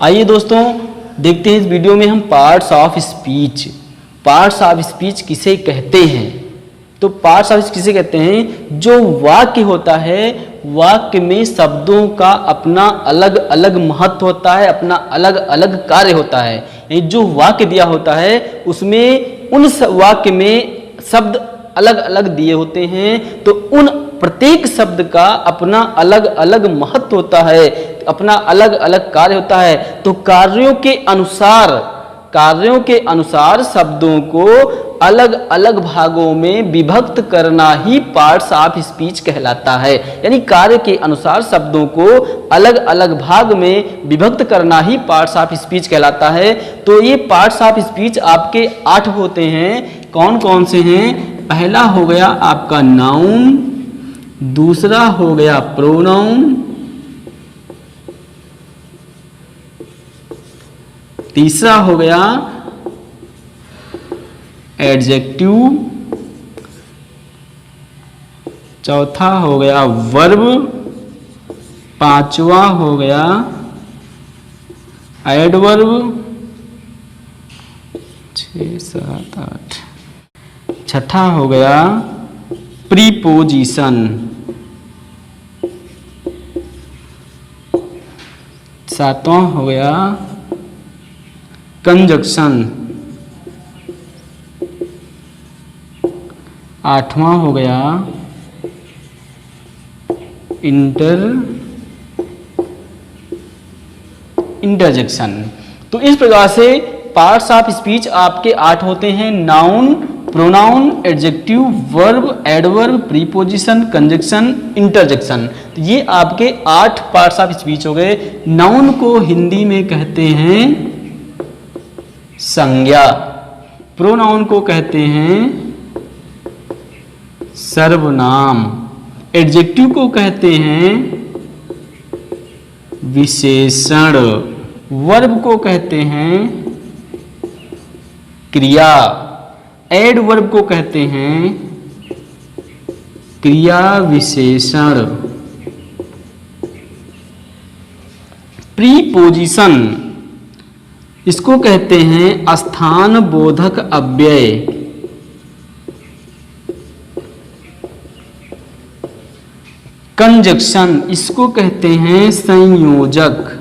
आइए दोस्तों देखते हैं इस वीडियो में हम parts of speech. Parts of speech किसे कहते हैं? तो पार्ट्स ऑफ स्पीच किसे कहते हैं? जो वाक्य होता है, वाक्य में शब्दों का अपना अलग अलग महत्व होता है, अपना अलग अलग कार्य होता है। यानी जो वाक्य दिया होता है उसमें उन वाक्य में शब्द अलग अलग दिए होते हैं, तो उन प्रत्येक शब्द का अपना अलग अलग महत्व होता है, अपना अलग अलग कार्य होता है। तो कार्यों के अनुसार शब्दों को अलग अलग भागों में विभक्त करना ही पार्ट्स ऑफ स्पीच कहलाता है। यानी कार्य के अनुसार शब्दों को अलग अलग भाग में विभक्त करना ही पार्ट्स ऑफ स्पीच कहलाता है। तो ये पार्ट्स ऑफ स्पीच आपके 8 होते हैं। कौन कौन से हैं? पहला हो गया आपका नाउन, दूसरा हो गया प्रोनाउन, तीसरा हो गया एडजेक्टिव, चौथा हो गया वर्ब, पांचवा हो गया एडवर्ब, 6, 7, 8, छठा हो गया प्रीपोजिशन, सातवां हो गया कंजक्शन, आठवां हो गया इंटरजेक्शन। तो इस प्रकार से पार्ट्स ऑफ स्पीच आपके 8 होते हैं। Noun, pronoun, adjective, verb, adverb, preposition, conjunction, interjection. तो ये आपके 8 पार्ट्स ऑफ स्पीच हो गए। नाउन को हिंदी में कहते हैं संज्ञा, प्रोनाउन को कहते हैं सर्वनाम, एडजेक्टिव को कहते हैं विशेषण, वर्ब को कहते हैं क्रिया, एडवर्ब को कहते हैं क्रिया विशेषण, प्रीपोजिशन इसको कहते हैं स्थान बोधक अव्यय, कंजक्शन इसको कहते हैं संयोजक,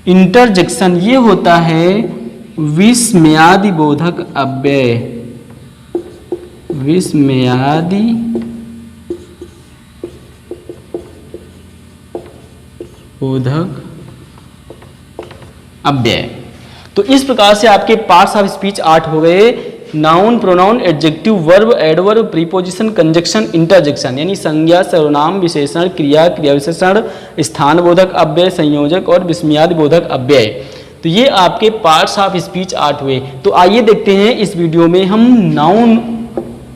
इंटरजेक्शन ये होता है विस्मयादि बोधक अव्यय, विस्मयादि बोधक अव्यय। तो इस प्रकार से आपके पार्ट्स ऑफ स्पीच 8 हो गए। Noun, pronoun, adjective, verb, adverb, preposition, conjunction, interjection यानी संज्ञा, सर्वनाम, विशेषण, क्रिया, क्रिया विशेषण, स्थान बोधक अव्यय, संयोजक और विस्मयादि बोधक अव्यय। तो ये आपके पार्ट्स ऑफ स्पीच 8 हुए। तो आइए देखते हैं इस वीडियो में हम नाउन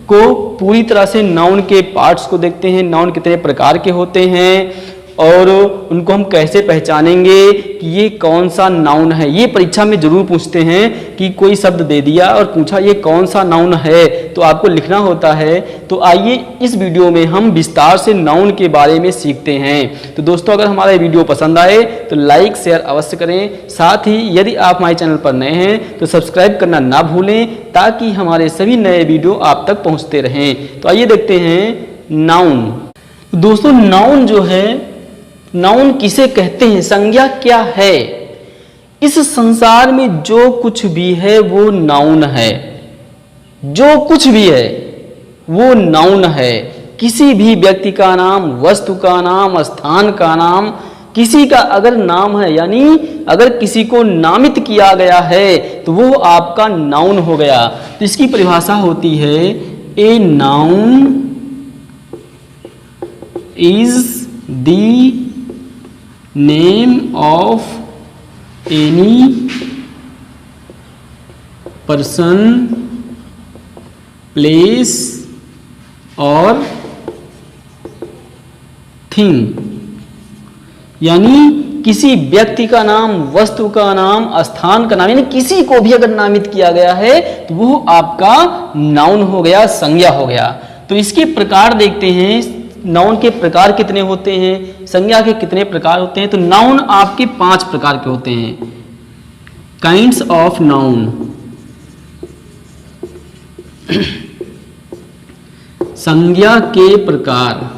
को पूरी तरह से, नाउन के पार्ट्स को देखते हैं। नाउन कितने प्रकार के होते हैं और उनको हम कैसे पहचानेंगे कि ये कौन सा नाउन है। ये परीक्षा में जरूर पूछते हैं कि कोई शब्द दे दिया और पूछा ये कौन सा नाउन है, तो आपको लिखना होता है। तो आइए इस वीडियो में हम विस्तार से नाउन के बारे में सीखते हैं। तो दोस्तों अगर हमारा ये वीडियो पसंद आए तो लाइक शेयर अवश्य करें। साथ ही यदि आप हमारे चैनल पर नए हैं तो सब्सक्राइब करना ना भूलें ताकि हमारे सभी नए वीडियो आप तक पहुँचते रहें। तो आइए देखते हैं नाउन। दोस्तों नाउन जो है, नाउन किसे कहते हैं, संज्ञा क्या है? इस संसार में जो कुछ भी है वो नाउन है। जो कुछ भी है वो नाउन है। किसी भी व्यक्ति का नाम, वस्तु का नाम, स्थान का नाम, किसी का अगर नाम है यानी अगर किसी को नामित किया गया है तो वो आपका नाउन हो गया। तो इसकी परिभाषा होती है a noun is the name of any person, place और थिंग। यानी किसी व्यक्ति का नाम, वस्तु का नाम, स्थान का नाम, यानी किसी को भी अगर नामित किया गया है तो वो आपका नाउन हो गया, संज्ञा हो गया। तो इसके प्रकार देखते हैं नाउन के प्रकार कितने होते हैं, संज्ञा के कितने प्रकार होते हैं, तो नाउन आपके 5 प्रकार के होते हैं। काइंड्स ऑफ नाउन, संज्ञा के प्रकार,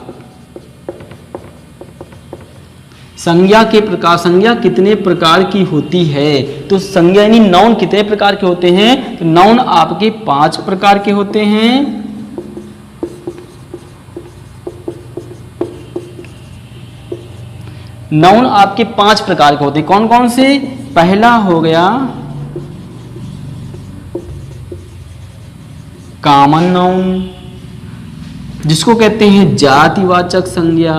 संज्ञा के प्रकार, संज्ञा कितने प्रकार की होती है, तो संज्ञा यानी नाउन कितने प्रकार के होते हैं, तो नाउन आपके 5 प्रकार के होते हैं। नाउन आपके 5 प्रकार के होते हैं। कौन कौन से, पहला हो गया कॉमन नाउन, जिसको कहते हैं जातिवाचक संज्ञा।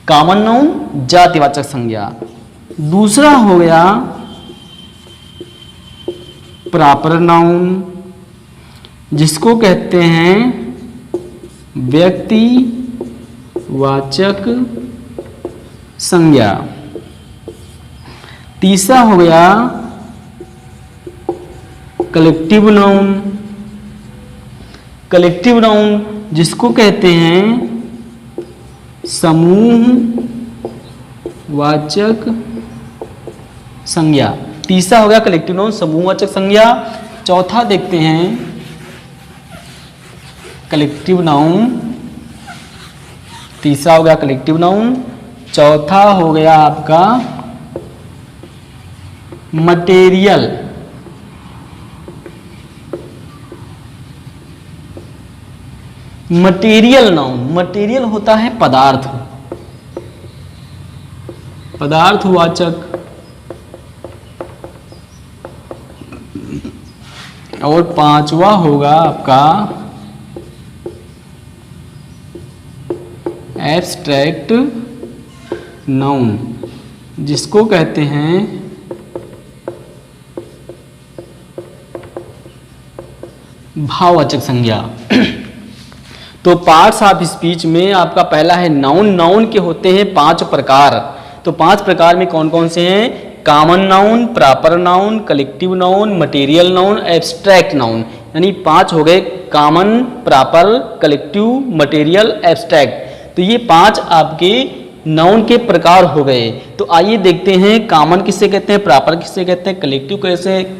कॉमन नाउन जातिवाचक संज्ञा। दूसरा हो गया प्रॉपर नाउन, जिसको कहते हैं व्यक्तिवाचक संज्ञा। तीसरा हो गया कलेक्टिव नाउन, कलेक्टिव नाउन जिसको कहते हैं समूहवाचक संज्ञा। तीसरा हो गया कलेक्टिव नाउन समूहवाचक संज्ञा। चौथा देखते हैं कलेक्टिव नाउन, तीसरा हो गया कलेक्टिव नाउन, चौथा हो गया आपका मटेरियल, मटेरियल नाउन। मटेरियल होता है पदार्थ, पदार्थवाचक। और पांचवा होगा आपका एब्स्ट्रैक्ट नाउन, जिसको कहते हैं भाववाचक संज्ञा। तो पार्ट्स ऑफ स्पीच में आपका पहला है नाउन। नाउन के होते हैं 5 प्रकार। तो 5 प्रकार में कौन कौन से हैं, common noun, proper noun, collective noun, material noun, abstract noun. यानी 5 हो गए, common, proper, collective, material, abstract. तो ये 5 आपके नाउन के प्रकार हो गए। तो आइए देखते हैं कॉमन किसे कहते हैं, प्रॉपर किसे कहते हैं, कलेक्टिव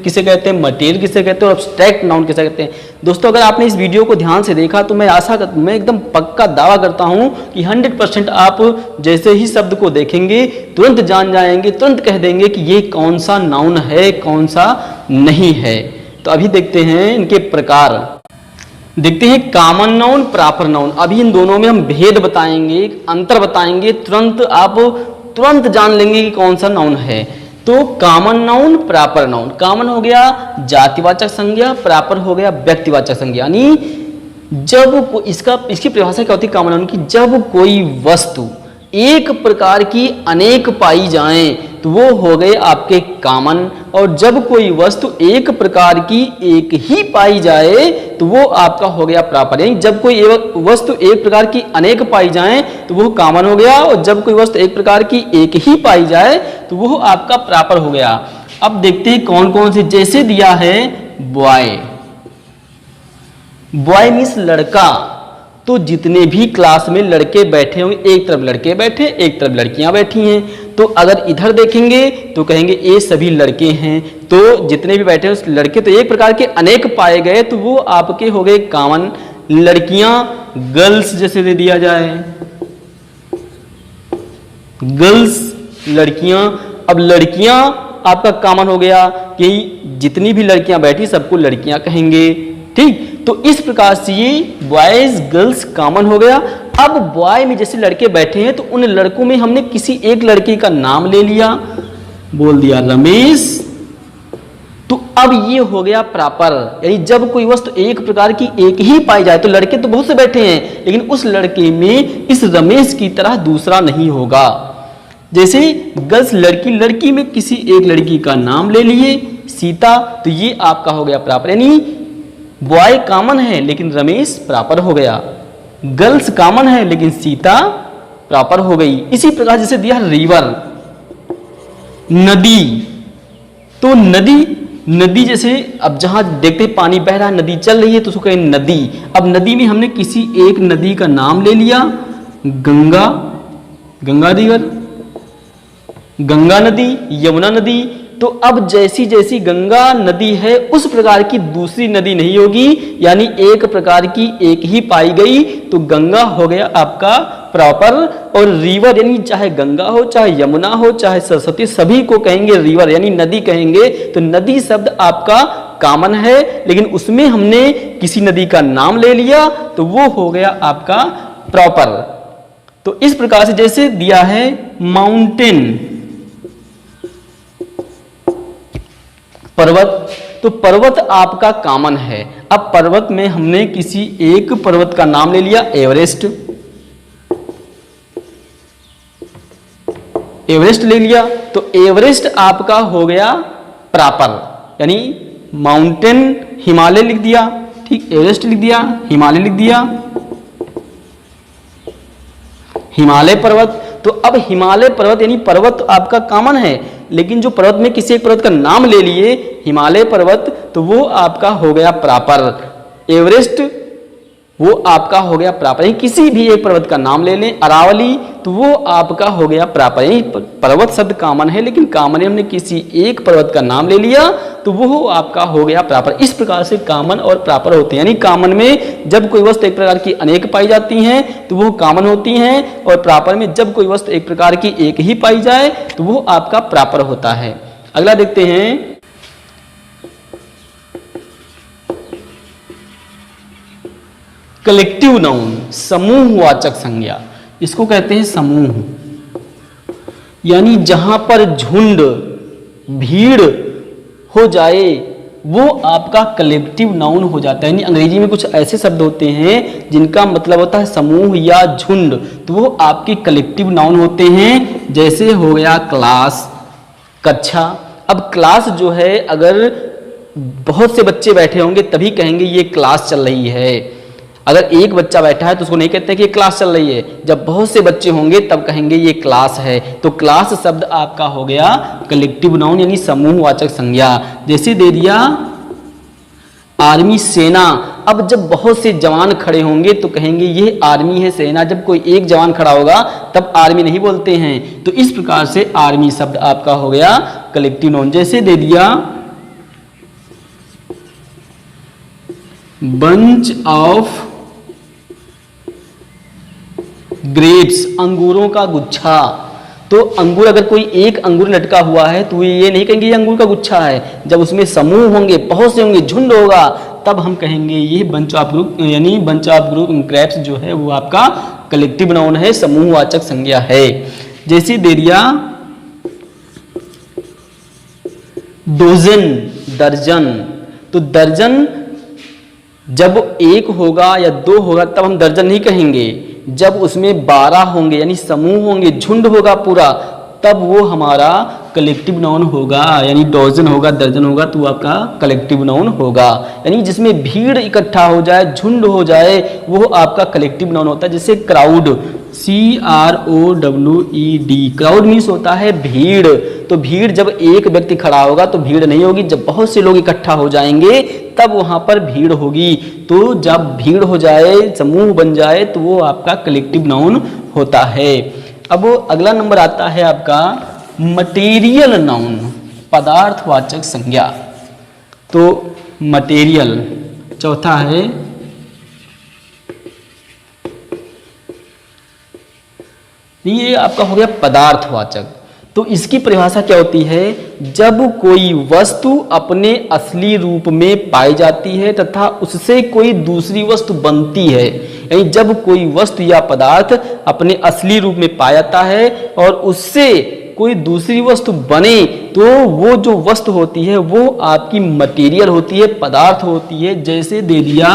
किसे कहते हैं, मटेरियल किसे कहते हैं और एब्स्ट्रैक्ट नाउन किसे कहते हैं। दोस्तों अगर आपने इस वीडियो को ध्यान से देखा तो मैं एकदम पक्का दावा करता हूं कि 100% आप जैसे ही शब्द को देखेंगे तुरंत जान जाएंगे, तुरंत कह देंगे कि ये कौन सा नाउन है, कौन सा नहीं है। तो अभी देखते हैं इनके प्रकार। देखते हैं कॉमन नाउन, प्रॉपर नाउन। अभी इन दोनों में हम भेद बताएंगे, अंतर बताएंगे, आप तुरंत जान लेंगे कि कौन सा नाउन है। तो common noun, proper noun. Common हो गया जातिवाचक संज्ञा, प्रॉपर हो गया व्यक्तिवाचक संज्ञा। यानी जब इसकी परिभाषा क्या होती है कॉमन नाउन की, जब कोई वस्तु एक प्रकार की अनेक पाई जाए तो वो हो गए आपके कॉमन, और जब कोई वस्तु एक प्रकार की एक ही पाई जाए तो वो आपका हो गया प्रॉपर। यानी जब कोई वस्तु एक प्रकार की अनेक पाई जाए तो वो कॉमन हो गया, और जब कोई वस्तु एक प्रकार की एक ही पाई जाए तो वो आपका प्रॉपर हो गया। अब देखते हैं कौन कौन से, जैसे दिया है बॉय। बॉय मीन्स लड़का। तो जितने भी क्लास में लड़के बैठे होंगे, एक तरफ लड़के बैठे, एक तरफ लड़कियां बैठी हैं, तो अगर इधर देखेंगे तो कहेंगे ये सभी लड़के हैं। तो जितने भी बैठे हैं लड़के तो एक प्रकार के अनेक पाए गए तो वो आपके हो गए कॉमन। लड़कियां गर्ल्स जैसे दे दिया जाए, गर्ल्स लड़कियां। अब लड़कियां आपका कॉमन हो गया कि जितनी भी लड़कियां बैठी सबको लड़कियां कहेंगे, ठीक। तो इस प्रकार से ये बॉयज गर्ल्स कॉमन हो गया। अब बॉय में जैसे लड़के बैठे हैं तो उन लड़कों में हमने किसी एक लड़के का नाम ले लिया, बोल दिया रमेश, तो अब ये हो गया प्रॉपर। यानी जब कोई वस्तु एक प्रकार की एक ही पाई जाए, तो लड़के तो बहुत से बैठे हैं लेकिन उस लड़के में इस रमेश की तरह दूसरा नहीं होगा। जैसे गर्ल्स लड़की, लड़की में किसी एक लड़की का नाम ले लिए सीता, तो ये आपका हो गया प्रॉपर। यानी बॉय कॉमन है लेकिन रमेश प्रॉपर हो गया, गर्ल्स कॉमन है लेकिन सीता प्रॉपर हो गई। इसी प्रकार जैसे दिया रिवर, नदी, तो नदी नदी जैसे अब जहां देखते हैं पानी बह रहा है, नदी चल रही है, तो उसको कहें नदी। अब नदी में हमने किसी एक नदी का नाम ले लिया, गंगा, गंगा रिवर, गंगा नदी, यमुना नदी। तो अब जैसी जैसी गंगा नदी है उस प्रकार की दूसरी नदी नहीं होगी, यानी एक प्रकार की एक ही पाई गई, तो गंगा हो गया आपका प्रॉपर। और रिवर यानी चाहे गंगा हो, चाहे यमुना हो, चाहे सरस्वती, सभी को कहेंगे रिवर यानी नदी कहेंगे। तो नदी शब्द आपका कॉमन है, लेकिन उसमें हमने किसी नदी का नाम ले लिया तो वो हो गया आपका प्रॉपर। तो इस प्रकार से जैसे दिया है माउंटेन, पर्वत, तो पर्वत आपका कॉमन है। अब पर्वत में हमने किसी एक पर्वत का नाम ले लिया, एवरेस्ट, एवरेस्ट ले लिया, तो एवरेस्ट आपका हो गया प्रॉपर, यानी माउंटेन हिमालय लिख दिया, ठीक, एवरेस्ट लिख दिया, हिमालय लिख दिया, हिमालय पर्वत। तो अब हिमालय पर्वत यानी पर्वत आपका कॉमन है, लेकिन जो पर्वत में किसी एक पर्वत का नाम ले लिए हिमालय पर्वत, तो वो आपका हो गया प्रॉपर। एवरेस्ट वो आपका हो गया प्रॉपर, यानी किसी भी एक पर्वत का नाम ले लें, अरावली, तो वो आपका हो गया प्रॉपर। यानी पर्वत शब्द कॉमन है, लेकिन कॉमन हमने किसी एक पर्वत का नाम ले लिया तो वो आपका हो गया प्रॉपर। इस प्रकार से कॉमन और प्रॉपर होते हैं, यानी कॉमन में जब कोई वस्तु एक प्रकार की अनेक पाई जाती हैं तो वो कॉमन होती हैं, और प्रॉपर में जब कोई वस्तु एक प्रकार की एक ही पाई जाए तो वो आपका प्रॉपर होता है। अगला देखते हैं, कलेक्टिव नाउन, समूहवाचक संज्ञा, इसको कहते हैं समूह, यानी जहां पर झुंड, भीड़ हो जाए वो आपका कलेक्टिव नाउन हो जाता है। यानी अंग्रेजी में कुछ ऐसे शब्द होते हैं जिनका मतलब होता है समूह या झुंड, तो वो आपके कलेक्टिव नाउन होते हैं। जैसे हो गया क्लास, कक्षा। अब क्लास जो है अगर बहुत से बच्चे बैठे होंगे तभी कहेंगे ये क्लास चल रही है। अगर एक बच्चा बैठा है तो उसको नहीं कहते कि क्लास चल रही है, जब बहुत से बच्चे होंगे तब कहेंगे ये क्लास है। तो क्लास शब्द आपका हो गया कलेक्टिव नाउन यानी समूहवाचक संज्ञा। जैसे दे दिया आर्मी, सेना। अब जब बहुत से जवान खड़े होंगे तो कहेंगे ये आर्मी है, सेना। जब कोई एक जवान खड़ा होगा तब आर्मी नहीं बोलते हैं। तो इस प्रकार से आर्मी शब्द आपका हो गया कलेक्टिव नाउन। जैसे दे दिया बंच ऑफ ग्रेप्स, अंगूरों का गुच्छा। तो अंगूर, अगर कोई एक अंगूर लटका हुआ है तो ये नहीं कहेंगे ये अंगूर का गुच्छा है। जब उसमें समूह होंगे, बहुत से होंगे, झुंड होगा, तब हम कहेंगे ये बंच ऑफ ग्रुप, यानी बंच ऑफ ग्रुप ग्रेप्स जो है वो आपका कलेक्टिव नाउन है, समूहवाचक संज्ञा है। जैसे दे दिया डोजन, दर्जन। तो दर्जन जब एक होगा या दो होगा तब हम दर्जन नहीं कहेंगे, जब उसमें 12 होंगे यानी समूह होंगे, झुंड होगा पूरा, तब वो हमारा कलेक्टिव नाउन होगा। यानी डोजन होगा, दर्जन होगा तो आपका कलेक्टिव नाउन होगा। यानी जिसमें भीड़ इकट्ठा हो जाए, झुंड हो जाए, वो आपका कलेक्टिव नाउन होता है। जैसे क्राउड, CROWED, क्राउड मीन्स होता है भीड़। तो भीड़ जब एक व्यक्ति खड़ा होगा तो भीड़ नहीं होगी, जब बहुत से लोग इकट्ठा हो जाएंगे तब वहां पर भीड़ होगी। तो जब भीड़ हो जाए, समूह बन जाए, तो वो आपका कलेक्टिव नाउन होता है। अब अगला नंबर आता है आपका मटेरियल नाउन, पदार्थवाचक संज्ञा। तो मटेरियल चौथा है, ये आपका हो गया पदार्थवाचक। तो इसकी परिभाषा क्या होती है? जब कोई वस्तु अपने असली रूप में पाई जाती है तथा उससे कोई दूसरी वस्तु बनती है, यानी जब कोई वस्तु या पदार्थ अपने असली रूप में पाया जाता है और उससे कोई दूसरी वस्तु बने, तो वो जो वस्तु होती है वो आपकी मटेरियल होती है, पदार्थ होती है। जैसे दे दिया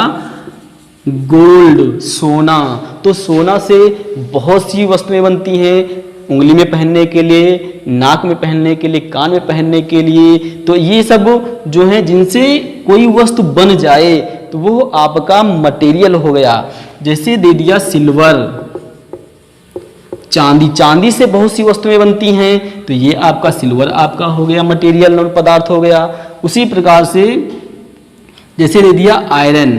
गोल्ड, सोना। तो सोना से बहुत सी वस्तुएं बनती हैं, उंगली में पहनने के लिए, नाक में पहनने के लिए, कान में पहनने के लिए। तो ये सब जो है जिनसे कोई वस्तु बन जाए तो वो आपका मटेरियल हो गया। जैसे दे दिया सिल्वर, चांदी। चांदी से बहुत सी वस्तुएं बनती हैं तो ये आपका सिल्वर आपका हो गया, मटेरियल और पदार्थ हो गया। उसी प्रकार से जैसे दे दिया आयरन,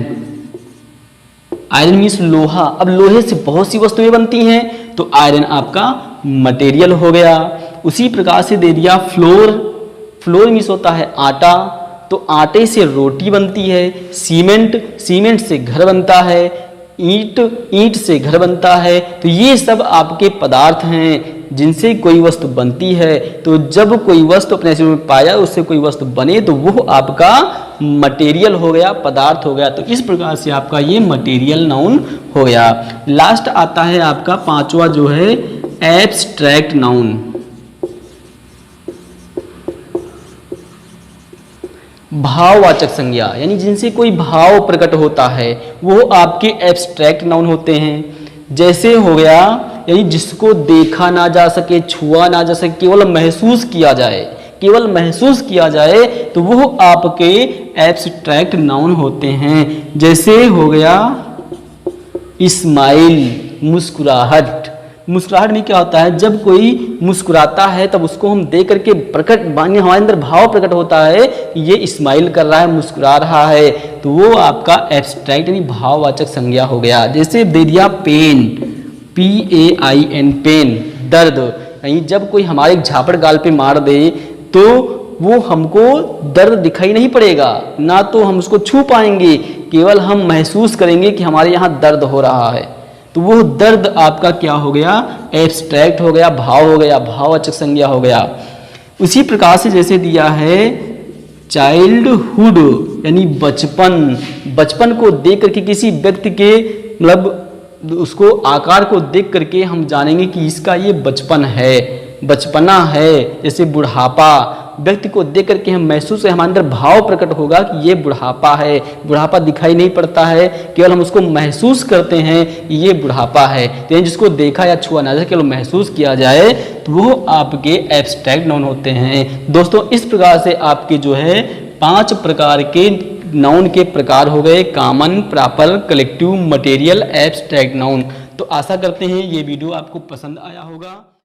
आयरन मीन्स लोहा। अब लोहे से बहुत सी वस्तुएं बनती हैं, तो आयरन आपका मटेरियल हो गया। उसी प्रकार से दे दिया फ्लोर, फ्लोर मीन्स होता है आटा, तो आटे से रोटी बनती है। सीमेंट, सीमेंट से घर बनता है। ईंट, ईंट से घर बनता है। तो ये सब आपके पदार्थ हैं जिनसे कोई वस्तु बनती है। तो जब कोई वस्तु अपने शरीर में पाया, उससे कोई वस्तु बने, तो वो आपका मटेरियल हो गया, पदार्थ हो गया। तो इस प्रकार से आपका ये मटेरियल नाउन हो गया। लास्ट आता है आपका पांचवा जो है एब्स्ट्रैक्ट नाउन। भाववाचक संज्ञा, यानी जिनसे कोई भाव प्रकट होता है, वो आपके एब्स्ट्रैक्ट नाउन होते हैं। जैसे हो गया, यानी जिसको देखा ना जा सके, छुआ ना जा सके, केवल महसूस किया जाए, केवल महसूस किया जाए, तो वो आपके एब्स्ट्रैक्ट नाउन होते हैं। जैसे हो गया स्माइल, मुस्कुराहट। मुस्कुराहट में क्या होता है, जब कोई मुस्कुराता है तब उसको हम देख करके प्रकट, हमारे अंदर भाव प्रकट होता है कि ये स्माइल कर रहा है, मुस्कुरा रहा है। तो वो आपका एब्स्ट्रैक्ट यानी भाववाचक संज्ञा हो गया। जैसे दे दिया पेन, PAIN, पेन, दर्द। यानी जब कोई हमारे झापड़ गाल पे मार दे तो वो हमको दर्द दिखाई नहीं पड़ेगा, ना तो हम उसको छू पाएंगे, केवल हम महसूस करेंगे कि हमारे यहाँ दर्द हो रहा है। तो वो दर्द आपका क्या हो गया, एब्स्ट्रैक्ट हो गया, भाव हो गया, भाववाचक संज्ञा हो गया। उसी प्रकार से जैसे दिया है चाइल्डहुड, यानी बचपन। बचपन को देख करके किसी व्यक्ति के मतलब उसको आकार को देख करके हम जानेंगे कि इसका ये बचपन है, बचपना है। जैसे बुढ़ापा, व्यक्ति को देख करके हम महसूस है, हमारे अंदर भाव प्रकट होगा कि ये बुढ़ापा है। बुढ़ापा दिखाई नहीं पड़ता है, केवल हम उसको महसूस करते हैं कि ये बुढ़ापा है। तो जिसको देखा या छुआ ना जाए, केवल महसूस किया जाए, तो वो आपके एब्स्ट्रैक्ट नाउन होते हैं। दोस्तों इस प्रकार से आपके जो है 5 प्रकार के नाउन के प्रकार हो गए, common, proper, collective, material, abstract noun. तो आशा करते हैं ये वीडियो आपको पसंद आया होगा।